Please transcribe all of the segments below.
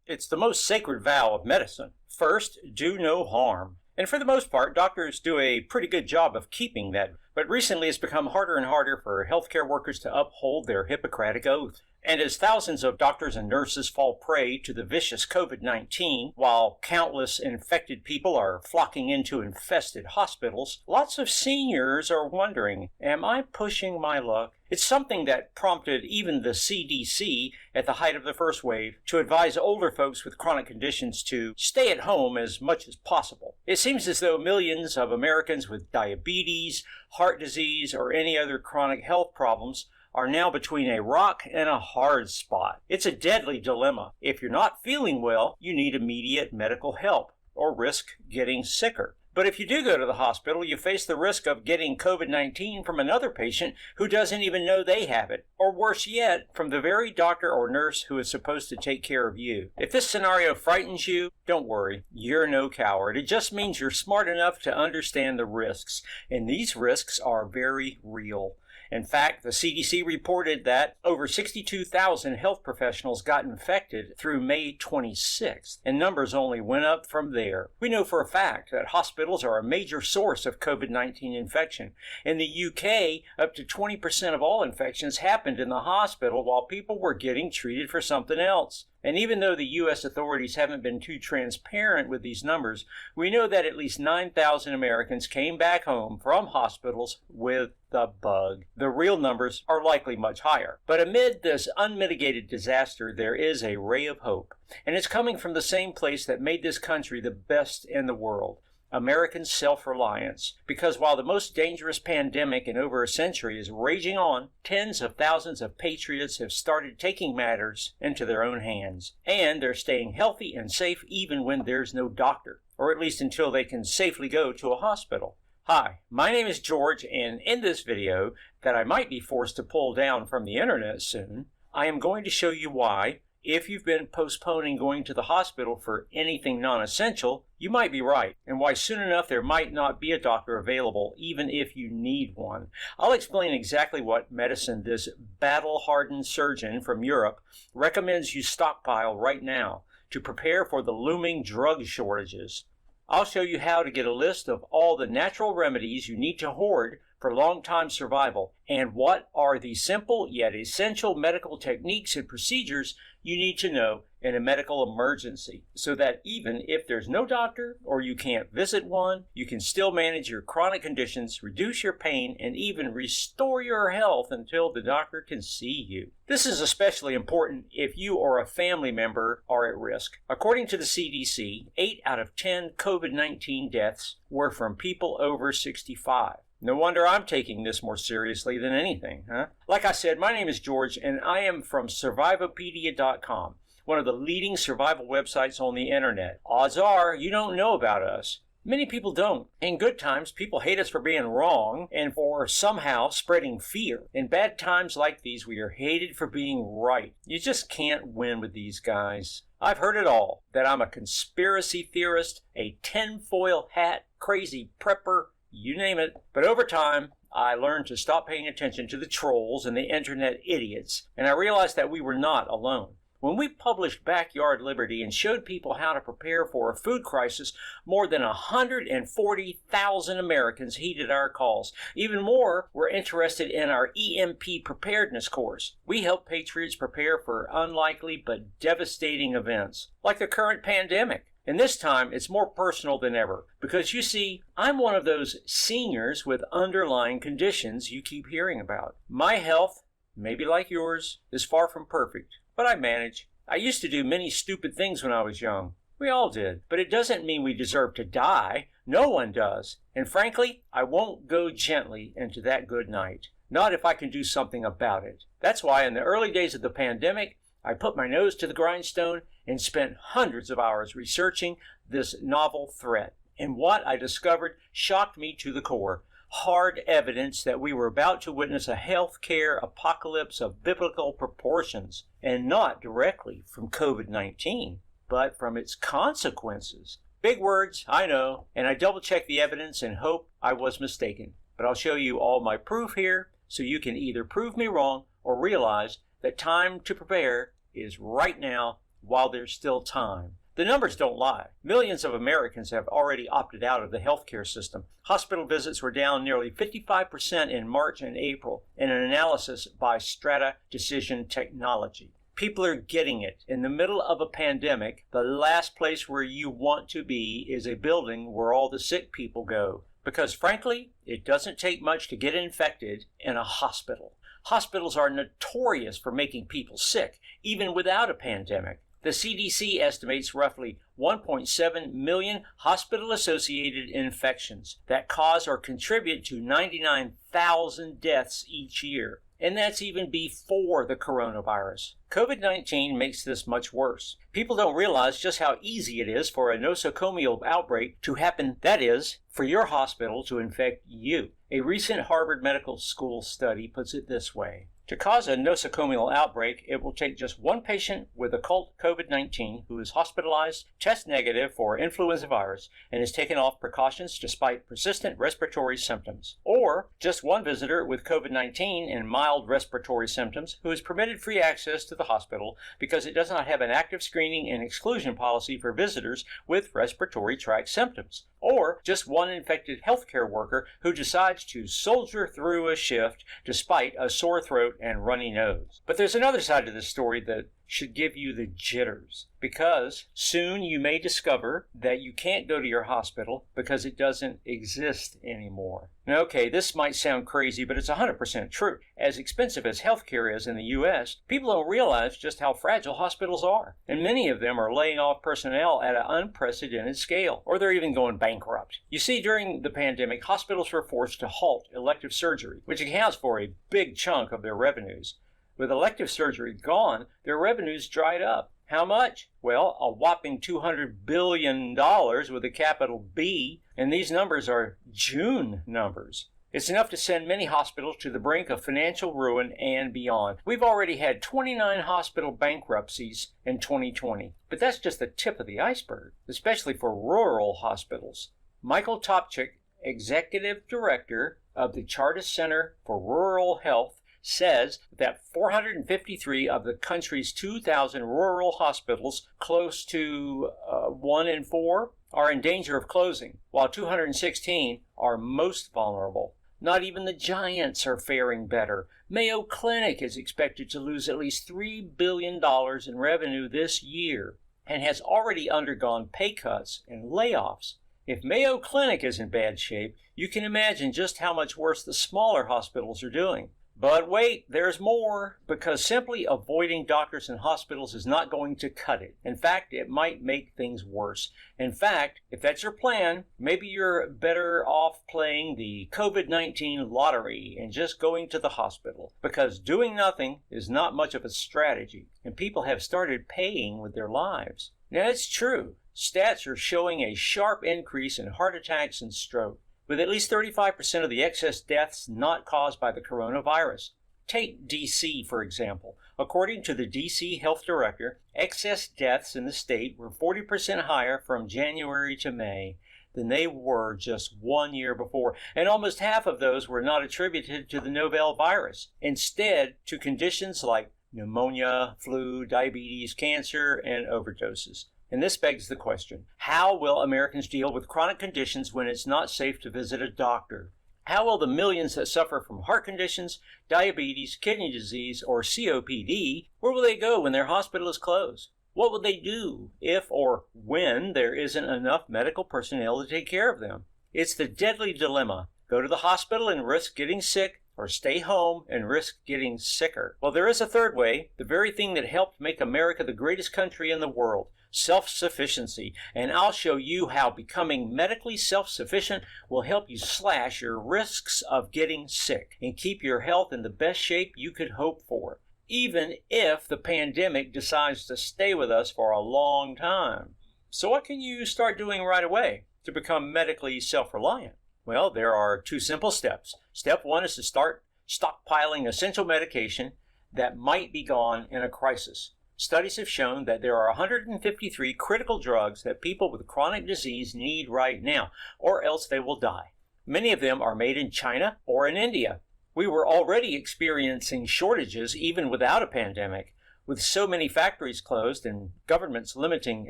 It's the most sacred vow of medicine. First, do no harm. And for the most part, doctors do a pretty good job of keeping that. But recently it's become harder and harder for healthcare workers to uphold their Hippocratic oath. And as thousands of doctors and nurses fall prey to the vicious COVID-19, while countless infected people are flocking into infested hospitals, lots of seniors are wondering, am I pushing my luck? It's something that prompted even the CDC at the height of the first wave to advise older folks with chronic conditions to stay at home as much as possible. It seems as though millions of Americans with diabetes, heart disease, or any other chronic health problems are now between a rock and a hard spot. It's a deadly dilemma. If you're not feeling well, you need immediate medical help or risk getting sicker. But if you do go to the hospital, you face the risk of getting COVID-19 from another patient who doesn't even know they have it, or worse yet, from the very doctor or nurse who is supposed to take care of you. If this scenario frightens you, don't worry, you're no coward. It just means you're smart enough to understand the risks, and these risks are very real. In fact, the CDC reported that over 62,000 health professionals got infected through May 26th, and numbers only went up from there. We know for a fact that hospitals are a major source of COVID-19 infection. In the UK, up to 20% of all infections happened in the hospital while people were getting treated for something else. And even though the U.S. authorities haven't been too transparent with these numbers, we know that at least 9,000 Americans came back home from hospitals with the bug. The real numbers are likely much higher. But amid this unmitigated disaster, there is a ray of hope. And it's coming from the same place that made this country the best in the world. American self-reliance. Because while the most dangerous pandemic in over a century is raging on, tens of thousands of patriots have started taking matters into their own hands. And they're staying healthy and safe even when there's no doctor, or at least until they can safely go to a hospital. Hi, my name is George, and in this video that I might be forced to pull down from the internet soon, I am going to show you why, if you've been postponing going to the hospital for anything non-essential, you might be right, and why soon enough there might not be a doctor available even if you need one. I'll explain exactly what medicine this battle-hardened surgeon from Europe recommends you stockpile right now to prepare for the looming drug shortages. I'll show you how to get a list of all the natural remedies you need to hoard for long-time survival, and what are the simple yet essential medical techniques and procedures you need to know in a medical emergency, so that even if there's no doctor or you can't visit one, you can still manage your chronic conditions, reduce your pain, and even restore your health until the doctor can see you. This is especially important if you or a family member are at risk. According to the CDC, 8 out of 10 COVID-19 deaths were from people over 65. No wonder I'm taking this more seriously than anything, huh? Like I said, my name is George, and I am from SurvivalMD.com, one of the leading survival websites on the internet. Odds are you don't know about us. Many people don't. In good times, people hate us for being wrong and for somehow spreading fear. In bad times like these, we are hated for being right. You just can't win with these guys. I've heard it all, that I'm a conspiracy theorist, a tinfoil hat, crazy prepper, you name it. But over time, I learned to stop paying attention to the trolls and the internet idiots, and I realized that we were not alone. When we published Backyard Liberty and showed people how to prepare for a food crisis, more than 140,000 Americans heeded our calls. Even more were interested in our EMP preparedness course. We help patriots prepare for unlikely but devastating events, like the current pandemic. And this time, it's more personal than ever, because you see, I'm one of those seniors with underlying conditions you keep hearing about. My health, maybe like yours, is far from perfect, but I manage. I used to do many stupid things when I was young. We all did, but it doesn't mean we deserve to die. No one does. And frankly, I won't go gently into that good night. Not if I can do something about it. That's why in the early days of the pandemic, I put my nose to the grindstone and spent hundreds of hours researching this novel threat. And what I discovered shocked me to the core. Hard evidence that we were about to witness a healthcare apocalypse of biblical proportions, and not directly from COVID-19, but from its consequences. Big words, I know, and I double-checked the evidence and hope I was mistaken. But I'll show you all my proof here, so you can either prove me wrong or realize that time to prepare is right now, while there's still time. The numbers don't lie. Millions of Americans have already opted out of the healthcare system. Hospital visits were down nearly 55% in March and April in an analysis by Strata Decision Technology. People are getting it. In the middle of a pandemic, the last place where you want to be is a building where all the sick people go. Because frankly, it doesn't take much to get infected in a hospital. Hospitals are notorious for making people sick, even without a pandemic. The CDC estimates roughly 1.7 million hospital-associated infections that cause or contribute to 99,000 deaths each year. And that's even before the coronavirus. COVID-19 makes this much worse. People don't realize just how easy it is for a nosocomial outbreak to happen, that is, for your hospital to infect you. A recent Harvard Medical School study puts it this way. To cause a nosocomial outbreak, it will take just one patient with occult COVID-19 who is hospitalized, tests negative for influenza virus, and is taken off precautions despite persistent respiratory symptoms. Or just one visitor with COVID-19 and mild respiratory symptoms who is permitted free access to the hospital because it does not have an active screening and exclusion policy for visitors with respiratory tract symptoms. Or just one infected healthcare worker who decides to soldier through a shift despite a sore throat and runny nose. But there's another side to this story that should give you the jitters, because soon you may discover that you can't go to your hospital because it doesn't exist anymore. Now, okay, this might sound crazy, but it's 100% true. As expensive as healthcare is in the U.S., people don't realize just how fragile hospitals are, and many of them are laying off personnel at an unprecedented scale, or they're even going bankrupt. You see, during the pandemic, hospitals were forced to halt elective surgery, which accounts for a big chunk of their revenues. With elective surgery gone, their revenues dried up. How much? Well, a whopping $200 billion with a capital B, and these numbers are June numbers. It's enough to send many hospitals to the brink of financial ruin and beyond. We've already had 29 hospital bankruptcies in 2020, but that's just the tip of the iceberg, especially for rural hospitals. Michael Topchik, Executive Director of the Chartis Center for Rural Health, says that 453 of the country's 2,000 rural hospitals, close to 1 in 4, are in danger of closing, while 216 are most vulnerable. Not even the giants are faring better. Mayo Clinic is expected to lose at least $3 billion in revenue this year and has already undergone pay cuts and layoffs. If Mayo Clinic is in bad shape, you can imagine just how much worse the smaller hospitals are doing. But wait, there's more, because simply avoiding doctors and hospitals is not going to cut it. In fact, it might make things worse. In fact, if that's your plan, maybe you're better off playing the COVID-19 lottery and just going to the hospital, because doing nothing is not much of a strategy, and people have started paying with their lives. Now, it's true. Stats are showing a sharp increase in heart attacks and stroke, with at least 35% of the excess deaths not caused by the coronavirus. Take D.C., for example. According to the D.C. Health Director, excess deaths in the state were 40% higher from January to May than they were just 1 year before, and almost half of those were not attributed to the novel virus, instead to conditions like pneumonia, flu, diabetes, cancer, and overdoses. And this begs the question, how will Americans deal with chronic conditions when it's not safe to visit a doctor? How will the millions that suffer from heart conditions, diabetes, kidney disease, or COPD, where will they go when their hospital is closed? What will they do if or when there isn't enough medical personnel to take care of them? It's the deadly dilemma. Go to the hospital and risk getting sick, or stay home and risk getting sicker. Well, there is a third way, the very thing that helped make America the greatest country in the world. Self-sufficiency, and I'll show you how becoming medically self-sufficient will help you slash your risks of getting sick and keep your health in the best shape you could hope for, even if the pandemic decides to stay with us for a long time. So what can you start doing right away to become medically self-reliant? Well, there are 2 simple steps. Step 1 is to start stockpiling essential medication that might be gone in a crisis. Studies have shown that there are 153 critical drugs that people with chronic disease need right now, or else they will die. Many of them are made in China or in India. We were already experiencing shortages even without a pandemic. With so many factories closed and governments limiting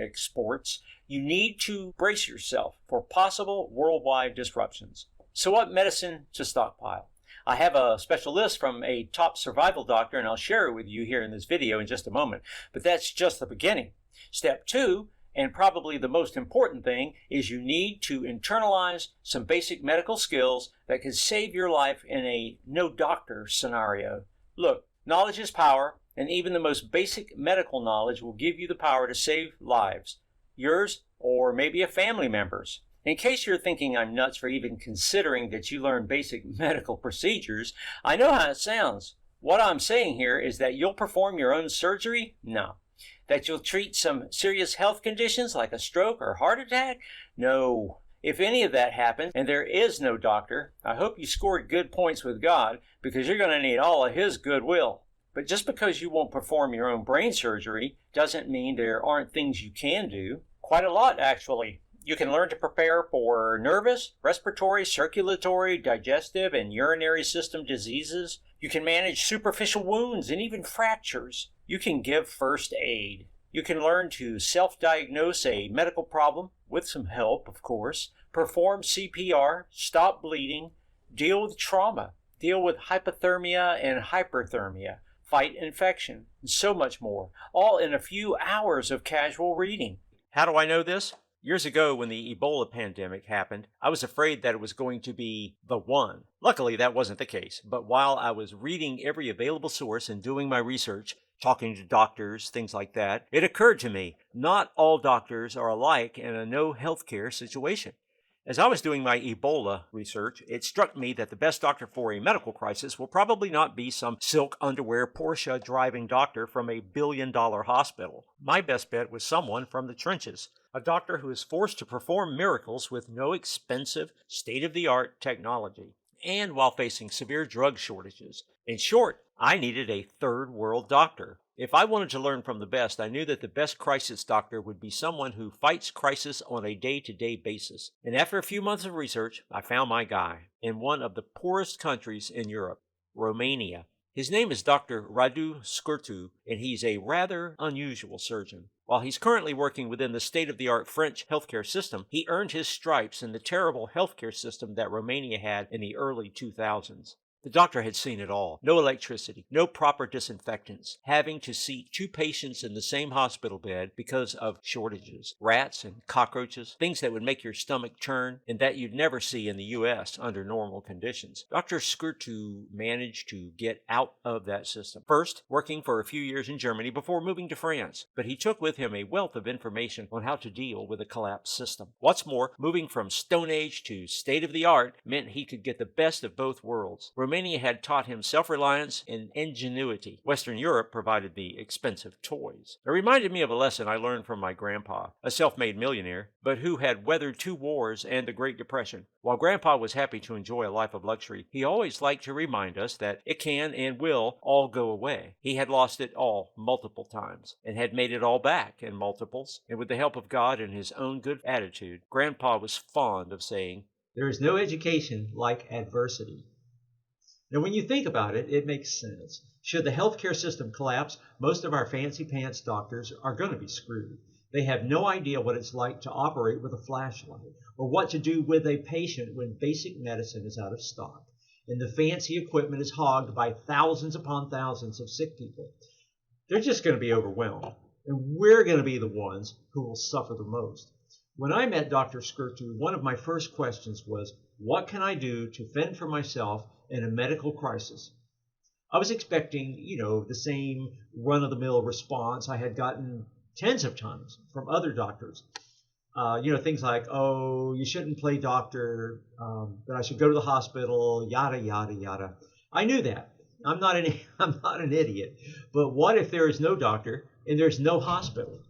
exports, you need to brace yourself for possible worldwide disruptions. So what medicine to stockpile? I have a special list from a top survival doctor, and I'll share it with you here in this video in just a moment. But that's just the beginning. Step 2, and probably the most important thing, is you need to internalize some basic medical skills that can save your life in a no-doctor scenario. Look, knowledge is power, and even the most basic medical knowledge will give you the power to save lives, yours or maybe a family member's. In case you're thinking I'm nuts for even considering that you learn basic medical procedures, I know how it sounds. What I'm saying here is that you'll perform your own surgery? No. That you'll treat some serious health conditions like a stroke or heart attack? No. If any of that happens and there is no doctor, I hope you scored good points with God, because you're going to need all of His goodwill. But just because you won't perform your own brain surgery doesn't mean there aren't things you can do. Quite a lot, actually. You can learn to prepare for nervous, respiratory, circulatory, digestive, and urinary system diseases. You can manage superficial wounds and even fractures. You can give first aid. You can learn to self-diagnose a medical problem, with some help, of course, perform CPR, stop bleeding, deal with trauma, deal with hypothermia and hyperthermia, fight infection, and so much more, all in a few hours of casual reading. How do I know this? Years ago, when the Ebola pandemic happened, I was afraid that it was going to be the one. Luckily, that wasn't the case. But while I was reading every available source and doing my research, talking to doctors, things like that, it occurred to me, not all doctors are alike in a no healthcare situation. As I was doing my Ebola research, it struck me that the best doctor for a medical crisis will probably not be some silk underwear Porsche driving doctor from a billion-dollar hospital. My best bet was someone from the trenches, a doctor who is forced to perform miracles with no expensive, state-of-the-art technology, and while facing severe drug shortages. In short, I needed a third-world doctor. If I wanted to learn from the best, I knew that the best crisis doctor would be someone who fights crisis on a day-to-day basis. And after a few months of research, I found my guy in one of the poorest countries in Europe, Romania. His name is Dr. Radu Scurtu, and he's a rather unusual surgeon. While he's currently working within the state-of-the-art French healthcare system, he earned his stripes in the terrible healthcare system that Romania had in the early 2000s. The doctor had seen it all. No electricity, no proper disinfectants, having to seat 2 patients in the same hospital bed because of shortages, rats and cockroaches, things that would make your stomach churn and that you'd never see in the U.S. under normal conditions. Dr. Scurtu managed to get out of that system, first working for a few years in Germany before moving to France, but he took with him a wealth of information on how to deal with a collapsed system. What's more, moving from Stone Age to state-of-the-art meant he could get the best of both worlds. Romania had taught him self-reliance and ingenuity. Western Europe provided the expensive toys. It reminded me of a lesson I learned from my grandpa, a self-made millionaire, but who had weathered 2 wars and the Great Depression. While Grandpa was happy to enjoy a life of luxury, he always liked to remind us that it can and will all go away. He had lost it all multiple times and had made it all back in multiples, and with the help of God and his own good attitude, Grandpa was fond of saying, "There is no education like adversity." Now, when you think about it, it makes sense. Should the healthcare system collapse, most of our fancy pants doctors are going to be screwed. They have no idea what it's like to operate with a flashlight or what to do with a patient when basic medicine is out of stock and the fancy equipment is hogged by thousands upon thousands of sick people. They're just going to be overwhelmed, and we're going to be the ones who will suffer the most. When I met Dr. Scurtu, one of my first questions was, what can I do to fend for myself in a medical crisis? I was expecting, the same run-of-the-mill response I had gotten tens of times from other doctors. Things like, oh, you shouldn't play doctor, that I should go to the hospital, yada, yada, yada. I knew that. I'm not an idiot. But what if there is no doctor and there's no hospital?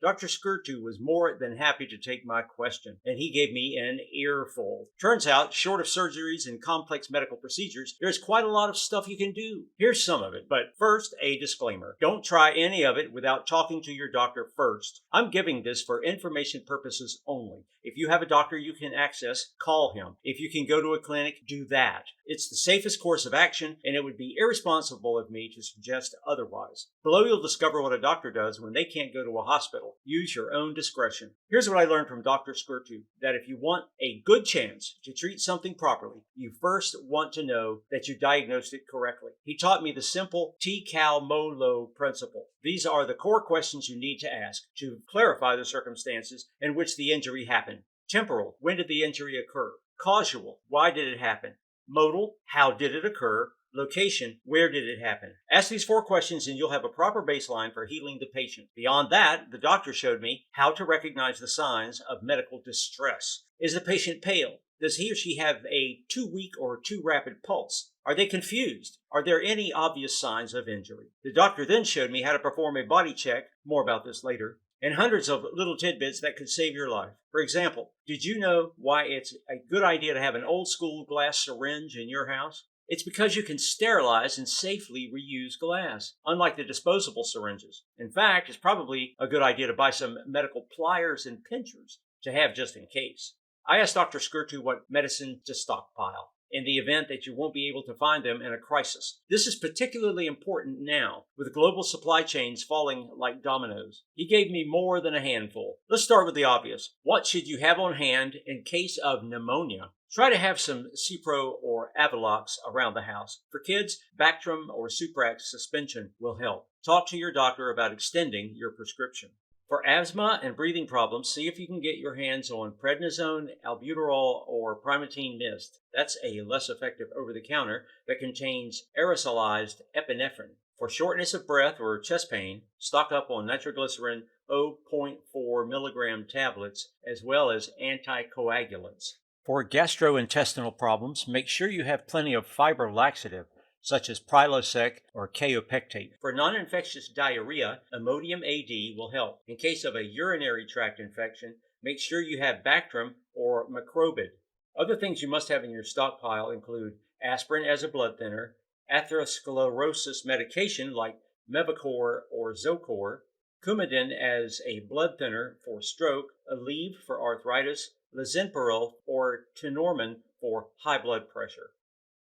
Dr. Skirtu was more than happy to take my question, and he gave me an earful. Turns out, short of surgeries and complex medical procedures, there's quite a lot of stuff you can do. Here's some of it, but first, a disclaimer. Don't try any of it without talking to your doctor first. I'm giving this for information purposes only. If you have a doctor you can access, call him. If you can go to a clinic, do that. It's the safest course of action, and it would be irresponsible of me to suggest otherwise. Below you'll discover what a doctor does when they can't go to a hospital. Use your own discretion. Here's what I learned from Dr. Skirtu, that if you want a good chance to treat something properly, you first want to know that you diagnosed it correctly. He taught me the simple T-Cal-Mo-Lo principle. These are the core questions you need to ask to clarify the circumstances in which the injury happened. Temporal, when did the injury occur? Causal, why did it happen? Modal, how did it occur? Location, where did it happen? Ask these 4 questions and you'll have a proper baseline for healing the patient. Beyond that, the doctor showed me how to recognize the signs of medical distress. Is the patient pale? Does he or she have a too weak or too rapid pulse? Are they confused? Are there any obvious signs of injury? The doctor then showed me how to perform a body check, more about this later, and hundreds of little tidbits that could save your life. For example, did you know why it's a good idea to have an old school glass syringe in your house? It's because you can sterilize and safely reuse glass, unlike the disposable syringes. In fact, it's probably a good idea to buy some medical pliers and pinchers to have just in case. I asked Dr. Skirtu what medicine to stockpile in the event that you won't be able to find them in a crisis. This is particularly important now, with global supply chains falling like dominoes. He gave me more than a handful. Let's start with the obvious. What should you have on hand in case of pneumonia? Try to have some Cipro or Avelox around the house. For kids, Bactrim or Suprax suspension will help. Talk to your doctor about extending your prescription. For asthma and breathing problems, see if you can get your hands on prednisone, albuterol, or primatene mist. That's a less effective over-the-counter that contains aerosolized epinephrine. For shortness of breath or chest pain, stock up on nitroglycerin 0.4 milligram tablets as well as anticoagulants. For gastrointestinal problems, make sure you have plenty of fiber laxative, such as Prilosec or kaopectate. For non-infectious diarrhea, Imodium AD will help. In case of a urinary tract infection, make sure you have Bactrim or Macrobid. Other things you must have in your stockpile include aspirin as a blood thinner, atherosclerosis medication like Mevacor or Zocor, Coumadin as a blood thinner for stroke, Aleve for arthritis, Lisinopril or Tenormin for high blood pressure.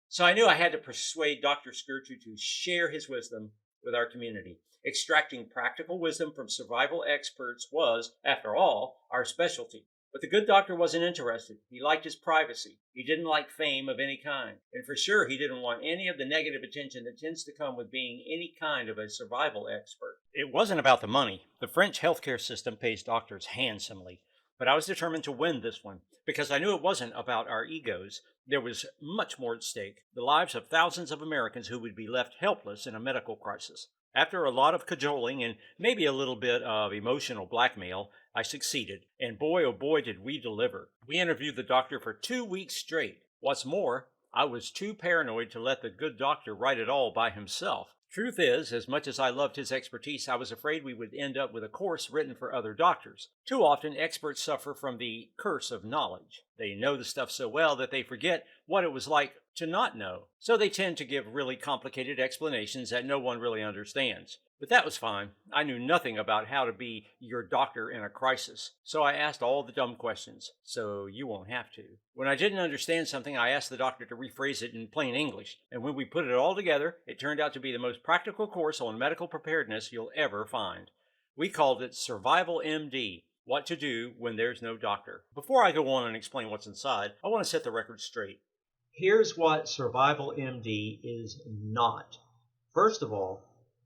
So I knew I had to persuade Dr. Skirtu to share his wisdom with our community. Extracting practical wisdom from survival experts was, after all, our specialty. But the good doctor wasn't interested. He liked his privacy. He didn't like fame of any kind. And for sure, he didn't want any of the negative attention that tends to come with being any kind of a survival expert. It wasn't about the money. The French healthcare system pays doctors handsomely. But I was determined to win this one, because I knew it wasn't about our egos. There was much more at stake, the lives of thousands of Americans who would be left helpless in a medical crisis. After a lot of cajoling and maybe a little bit of emotional blackmail, I succeeded, and boy oh boy did we deliver. We interviewed the doctor for 2 weeks straight. What's more, I was too paranoid to let the good doctor write it all by himself. Truth is, as much as I loved his expertise, I was afraid we would end up with a course written for other doctors. Too often, experts suffer from the curse of knowledge. They know the stuff so well that they forget what it was like to not know. So they tend to give really complicated explanations that no one really understands. But that was fine. I knew nothing about how to be your doctor in a crisis. So I asked all the dumb questions, so you won't have to. When I didn't understand something, I asked the doctor to rephrase it in plain English. And when we put it all together, it turned out to be the most practical course on medical preparedness you'll ever find. We called it SurvivalMD, what to do when there's no doctor. Before I go on and explain what's inside, I want to set the record straight. Here's what SurvivalMD is not. First of all,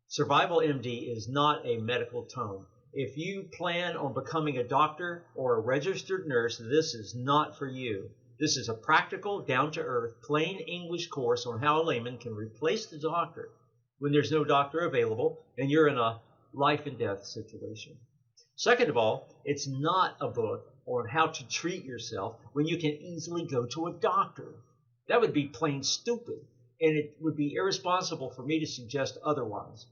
SurvivalMD is not a medical tome. If you plan on becoming a doctor or a registered nurse, this is not for you. This is a practical, down-to-earth, plain English course on how a layman can replace the doctor when there's no doctor available and you're in a life and death situation. Second of all, it's not a book on how to treat yourself when you can easily go to a doctor. That would be plain stupid, and it would be irresponsible for me to suggest otherwise.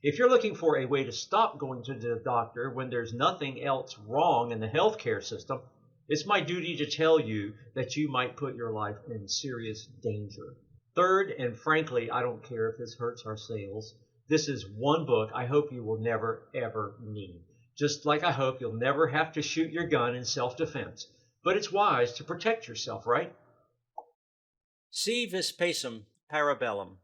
If you're looking for a way to stop going to the doctor when there's nothing else wrong in the healthcare system, it's my duty to tell you that you might put your life in serious danger. Third, and frankly, I don't care if this hurts our sales, this is one book I hope you will never, ever need. Just like I hope you'll never have to shoot your gun in self-defense. But it's wise to protect yourself, right? Si vis pacem parabellum.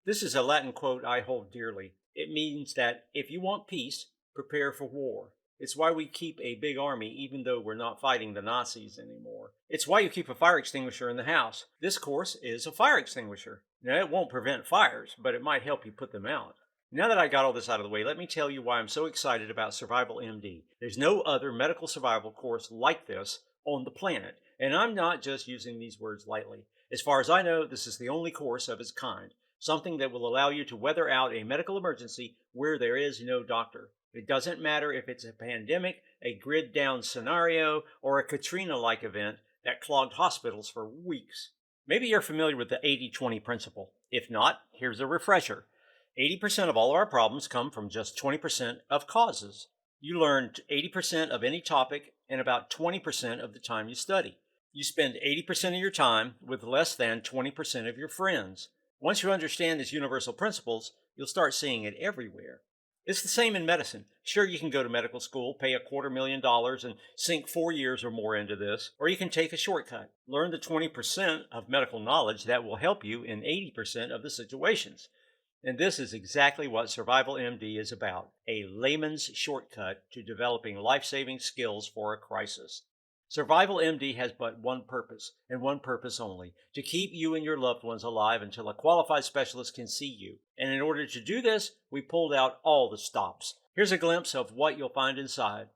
This is a Latin quote I hold dearly. It means that if you want peace, prepare for war. It's why we keep a big army even though we're not fighting the Nazis anymore. It's why you keep a fire extinguisher in the house. This course is a fire extinguisher. Now, it won't prevent fires, but it might help you put them out. Now that I got all this out of the way, let me tell you why I'm so excited about SurvivalMD. There's no other medical survival course like this on the planet, and I'm not just using these words lightly. As far as I know, this is the only course of its kind, something that will allow you to weather out a medical emergency where there is no doctor. It doesn't matter if it's a pandemic, a grid-down scenario, or a Katrina-like event that clogged hospitals for weeks. Maybe you're familiar with the 80-20 principle. If not, here's a refresher. 80% of all of our problems come from just 20% of causes. You learn 80% of any topic in about 20% of the time you study. You spend 80% of your time with less than 20% of your friends. Once you understand these universal principles, you'll start seeing it everywhere. It's the same in medicine. Sure, you can go to medical school, pay $250,000 and sink 4 years or more into this, or you can take a shortcut. Learn the 20% of medical knowledge that will help you in 80% of the situations. And this is exactly what SurvivalMD is about, a layman's shortcut to developing life-saving skills for a crisis. SurvivalMD has but one purpose, and one purpose only, to keep you and your loved ones alive until a qualified specialist can see you. And in order to do this, we pulled out all the stops. Here's a glimpse of what you'll find inside.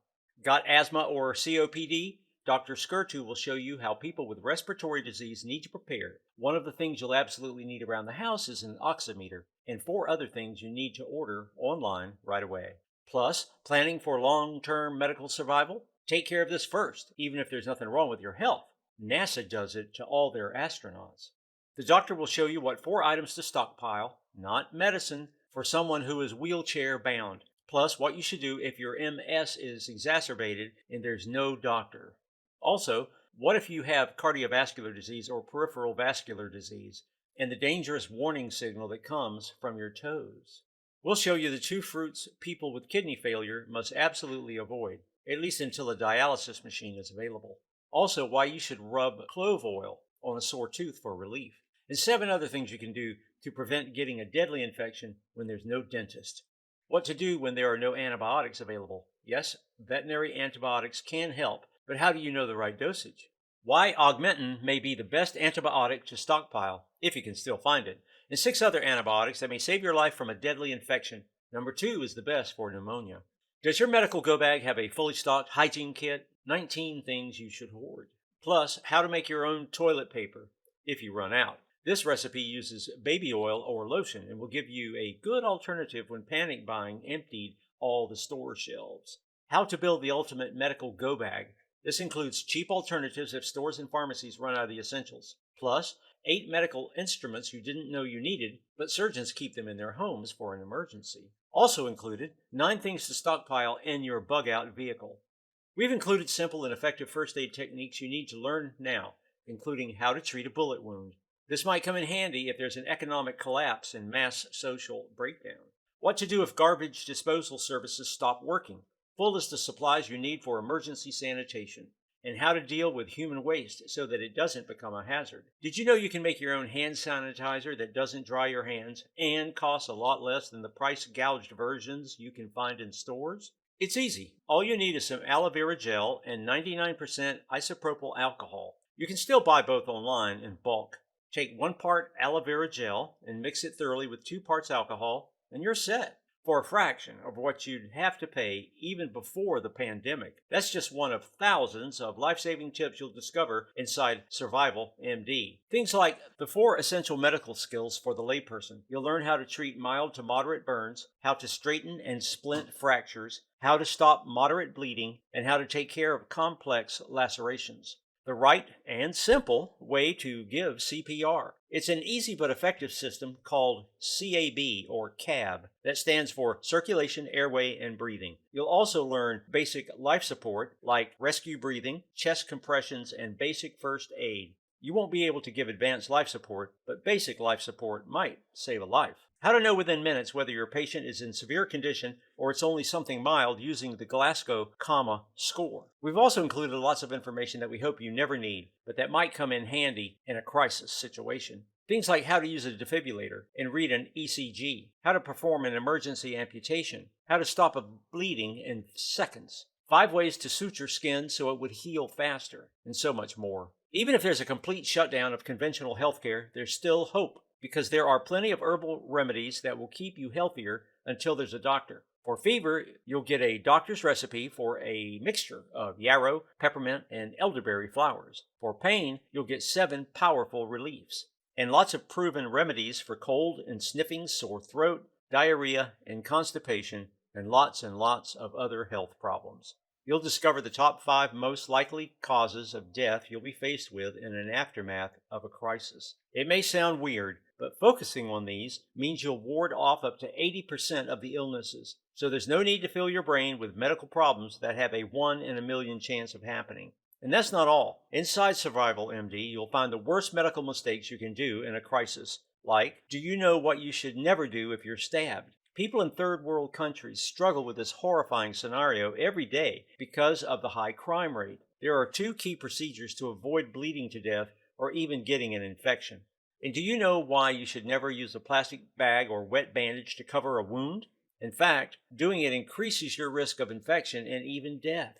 Got asthma or COPD? Dr. Skirtu will show you how people with respiratory disease need to prepare. One of the things you'll absolutely need around the house is an oximeter, and 4 other things you need to order online right away. Plus, planning for long-term medical survival? Take care of this first, even if there's nothing wrong with your health. NASA does it to all their astronauts. The doctor will show you what 4 items to stockpile, not medicine, for someone who is wheelchair bound. Plus, what you should do if your MS is exacerbated and there's no doctor. Also, what if you have cardiovascular disease or peripheral vascular disease and the dangerous warning signal that comes from your toes? We'll show you the 2 fruits people with kidney failure must absolutely avoid, at least until a dialysis machine is available. Also, why you should rub clove oil on a sore tooth for relief. And 7 other things you can do to prevent getting a deadly infection when there's no dentist. What to do when there are no antibiotics available. Yes, veterinary antibiotics can help, but how do you know the right dosage? Why Augmentin may be the best antibiotic to stockpile, if you can still find it, and 6 other antibiotics that may save your life from a deadly infection. Number 2 is the best for pneumonia. Does your medical go bag have a fully stocked hygiene kit? 19 things you should hoard. Plus, how to make your own toilet paper, if you run out. This recipe uses baby oil or lotion and will give you a good alternative when panic buying emptied all the store shelves. How to build the ultimate medical go bag. This includes cheap alternatives if stores and pharmacies run out of the essentials. Plus, 8 medical instruments you didn't know you needed, but surgeons keep them in their homes for an emergency. Also included, 9 things to stockpile in your bug-out vehicle. We've included simple and effective first aid techniques you need to learn now, including how to treat a bullet wound. This might come in handy if there's an economic collapse and mass social breakdown. What to do if garbage disposal services stop working. Full list of supplies you need for emergency sanitation. And how to deal with human waste so that it doesn't become a hazard. Did you know you can make your own hand sanitizer that doesn't dry your hands and costs a lot less than the price gouged versions you can find in stores? It's easy. All you need is some aloe vera gel and 99% isopropyl alcohol. You can still buy both online in bulk. Take 1 part aloe vera gel and mix it thoroughly with 2 parts alcohol, and you're set. For a fraction of what you'd have to pay even before the pandemic. That's just one of thousands of life-saving tips you'll discover inside SurvivalMD. Things like the 4 essential medical skills for the layperson. You'll learn how to treat mild to moderate burns, how to straighten and splint fractures, how to stop moderate bleeding, and how to take care of complex lacerations. the right and simple way to give CPR. It's an easy but effective system called CAB or CAB that stands for Circulation, Airway, and Breathing. You'll also learn basic life support like rescue breathing, chest compressions, and basic first aid. You won't be able to give advanced life support, but basic life support might save a life. How to know within minutes whether your patient is in severe condition or it's only something mild using the Glasgow Coma score. We've also included lots of information that we hope you never need, but that might come in handy in a crisis situation. Things like how to use a defibrillator and read an ECG, how to perform an emergency amputation, how to stop a bleeding in seconds, 5 ways to suture skin so it would heal faster, and so much more. Even if there's a complete shutdown of conventional healthcare, there's still hope, because there are plenty of herbal remedies that will keep you healthier until there's a doctor. For fever, you'll get a doctor's recipe for a mixture of yarrow, peppermint, and elderberry flowers. For pain, you'll get 7 powerful reliefs, and lots of proven remedies for cold and sniffing, sore throat, diarrhea, and constipation, and lots of other health problems. You'll discover the top 5 most likely causes of death you'll be faced with in an aftermath of a crisis. It may sound weird, but focusing on these means you'll ward off up to 80% of the illnesses, so there's no need to fill your brain with medical problems that have a 1 in a million chance of happening. And that's not all. Inside SurvivalMD, you'll find the worst medical mistakes you can do in a crisis, like, do you know what you should never do if you're stabbed? People in third world countries struggle with this horrifying scenario every day because of the high crime rate. There are 2 key procedures to avoid bleeding to death or even getting an infection. And do you know why you should never use a plastic bag or wet bandage to cover a wound? In fact, doing it increases your risk of infection and even death.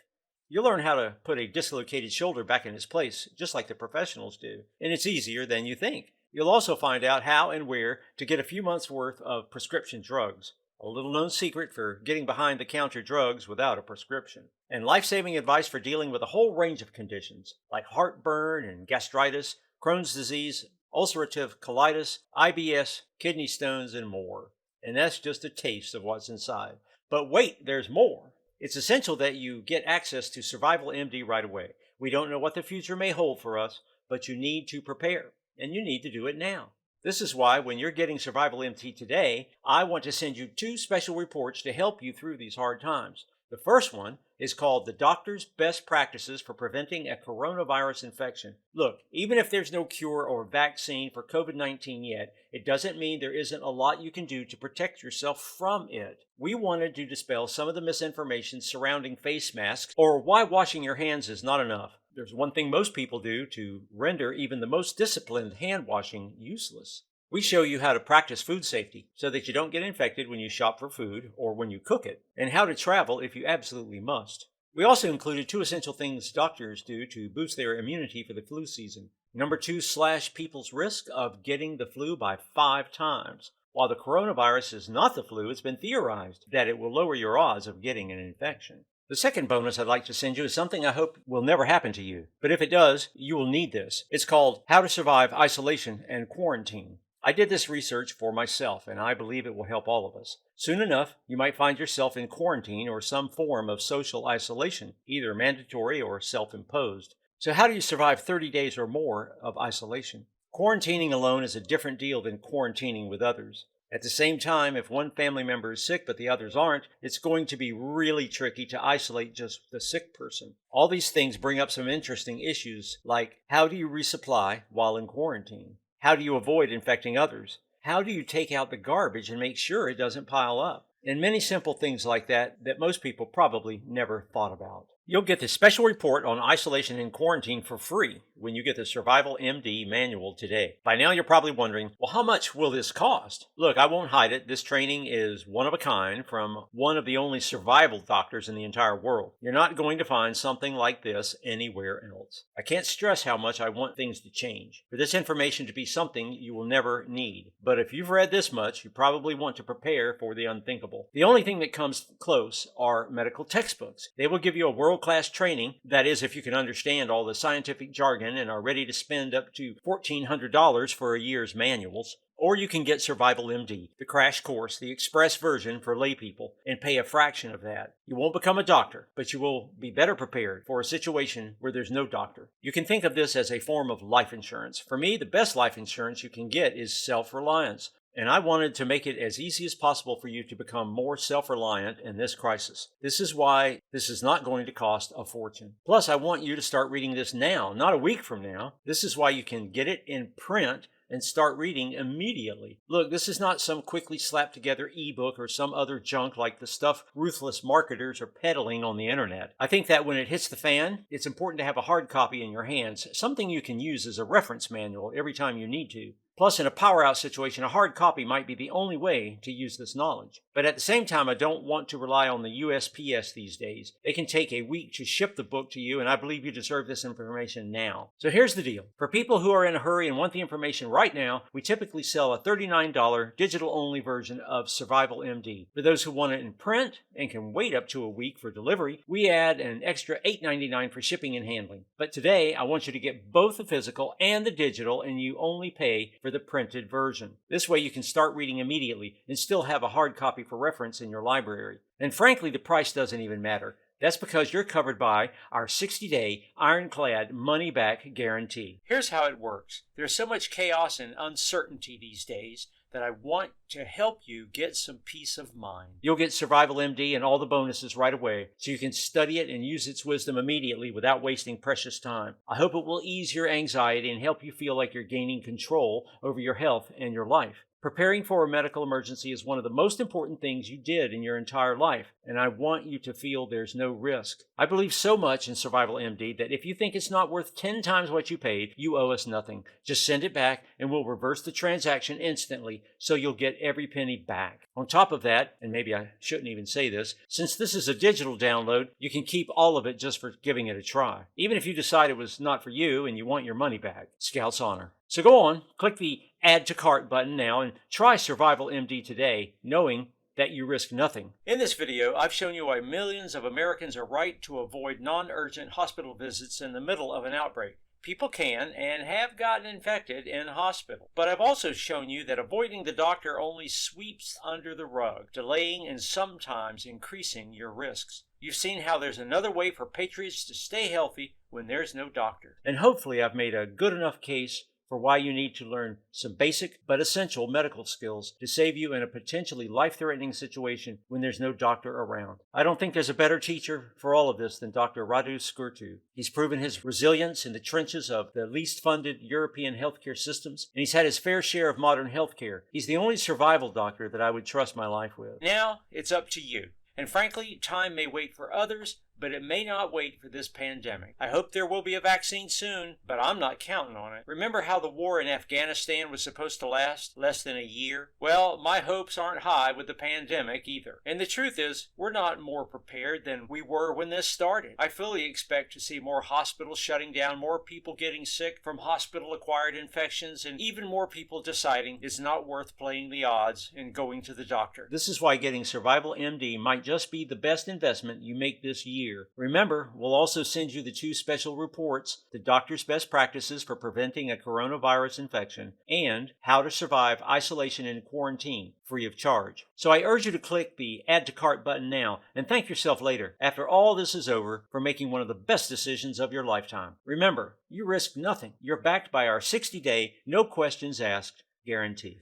You'll learn how to put a dislocated shoulder back in its place, just like the professionals do, and it's easier than you think. You'll also find out how and where to get a few months' worth of prescription drugs, a little-known secret for getting behind-the-counter drugs without a prescription, and life-saving advice for dealing with a whole range of conditions, like heartburn and gastritis, Crohn's disease, ulcerative colitis, IBS, kidney stones, and more. And that's just a taste of what's inside. But wait, there's more. It's essential that you get access to SurvivalMD right away. We don't know what the future may hold for us, but you need to prepare, and you need to do it now. This is why when you're getting SurvivalMD today, I want to send you 2 special reports to help you through these hard times. The first one is called The Doctor's Best Practices for Preventing a Coronavirus Infection. Look, even if there's no cure or vaccine for COVID-19 yet, it doesn't mean there isn't a lot you can do to protect yourself from it. We wanted to dispel some of the misinformation surrounding face masks or why washing your hands is not enough. There's one thing most people do to render even the most disciplined hand washing useless. We show you how to practice food safety so that you don't get infected when you shop for food or when you cook it, and how to travel if you absolutely must. We also included 2 essential things doctors do to boost their immunity for the flu season. Number 2, slash people's risk of getting the flu by 5 times. While the coronavirus is not the flu, it's been theorized that it will lower your odds of getting an infection. The second bonus I'd like to send you is something I hope will never happen to you, but if it does, you will need this. It's called How to Survive Isolation and Quarantine. I did this research for myself, and I believe it will help all of us. Soon enough, you might find yourself in quarantine or some form of social isolation, either mandatory or self-imposed. So how do you survive 30 days or more of isolation? Quarantining alone is a different deal than quarantining with others. At the same time, if one family member is sick but the others aren't, it's going to be really tricky to isolate just the sick person. All these things bring up some interesting issues, like how do you resupply while in quarantine? How do you avoid infecting others? How do you take out the garbage and make sure it doesn't pile up? And many simple things like that most people probably never thought about. You'll get the special report on isolation and quarantine for free when you get the SurvivalMD manual today. By now you're probably wondering, well, how much will this cost? Look, I won't hide it. This training is one of a kind from one of the only survival doctors in the entire world. You're not going to find something like this anywhere else. I can't stress how much I want things to change, for this information to be something you will never need. But if you've read this much, you probably want to prepare for the unthinkable. The only thing that comes close are medical textbooks. They will give you a world-class training, that is, if you can understand all the scientific jargon and are ready to spend up to $1,400 for a year's manuals. Or you can get SurvivalMD, the crash course, the express version for laypeople, and pay a fraction of that. You won't become a doctor, but you will be better prepared for a situation where there's no doctor. You can think of this as a form of life insurance. For me, the best life insurance you can get is self-reliance. And I wanted to make it as easy as possible for you to become more self-reliant in this crisis. This is why this is not going to cost a fortune. Plus, I want you to start reading this now, not a week from now. This is why you can get it in print and start reading immediately. Look, this is not some quickly slapped together ebook or some other junk like the stuff ruthless marketers are peddling on the internet. I think that when it hits the fan, it's important to have a hard copy in your hands, something you can use as a reference manual every time you need to. Plus, in a power-out situation, a hard copy might be the only way to use this knowledge. But at the same time, I don't want to rely on the USPS these days. It can take a week to ship the book to you, and I believe you deserve this information now. So here's the deal. For people who are in a hurry and want the information right now, we typically sell a $39 digital-only version of SurvivalMD. For those who want it in print and can wait up to a week for delivery, we add an extra $8.99 for shipping and handling. But today, I want you to get both the physical and the digital, and you only pay for the printed version. This way you can start reading immediately and still have a hard copy for reference in your library. And frankly, the price doesn't even matter. That's because you're covered by our 60-day ironclad money-back guarantee. Here's how it works. There's so much chaos and uncertainty these days that I want to help you get some peace of mind. You'll get SurvivalMD and all the bonuses right away, so you can study it and use its wisdom immediately without wasting precious time. I hope it will ease your anxiety and help you feel like you're gaining control over your health and your life. Preparing for a medical emergency is one of the most important things you did in your entire life, and I want you to feel there's no risk. I believe so much in SurvivalMD that if you think it's not worth 10 times what you paid, you owe us nothing. Just send it back and we'll reverse the transaction instantly so you'll get every penny back. On top of that, and maybe I shouldn't even say this, since this is a digital download, you can keep all of it just for giving it a try. Even if you decide it was not for you and you want your money back. Scout's honor. So go on, click the Add to Cart button now and try SurvivalMD today, knowing that you risk nothing. In this video, I've shown you why millions of Americans are right to avoid non-urgent hospital visits in the middle of an outbreak. People can and have gotten infected in hospital. But I've also shown you that avoiding the doctor only sweeps under the rug, delaying and sometimes increasing your risks. You've seen how there's another way for patriots to stay healthy when there's no doctor. And hopefully I've made a good enough case for why you need to learn some basic but essential medical skills to save you in a potentially life-threatening situation when there's no doctor around. I don't think there's a better teacher for all of this than Dr. Radu Skurtu. He's proven his resilience in the trenches of the least funded European healthcare systems, and he's had his fair share of modern healthcare. He's the only survival doctor that I would trust my life with. Now, it's up to you. And frankly, time may wait for others, but it may not wait for this pandemic. I hope there will be a vaccine soon, but I'm not counting on it. Remember how the war in Afghanistan was supposed to last less than a year? Well, my hopes aren't high with the pandemic either. And the truth is, we're not more prepared than we were when this started. I fully expect to see more hospitals shutting down, more people getting sick from hospital-acquired infections, and even more people deciding it's not worth playing the odds and going to the doctor. This is why getting SurvivalMD might just be the best investment you make this year. Remember, we'll also send you the 2 special reports, the doctor's best practices for preventing a coronavirus infection and how to survive isolation and quarantine free of charge. So I urge you to click the Add to Cart button now and thank yourself later, after all this is over, for making one of the best decisions of your lifetime. Remember, you risk nothing. You're backed by our 60-day, no questions asked guarantee.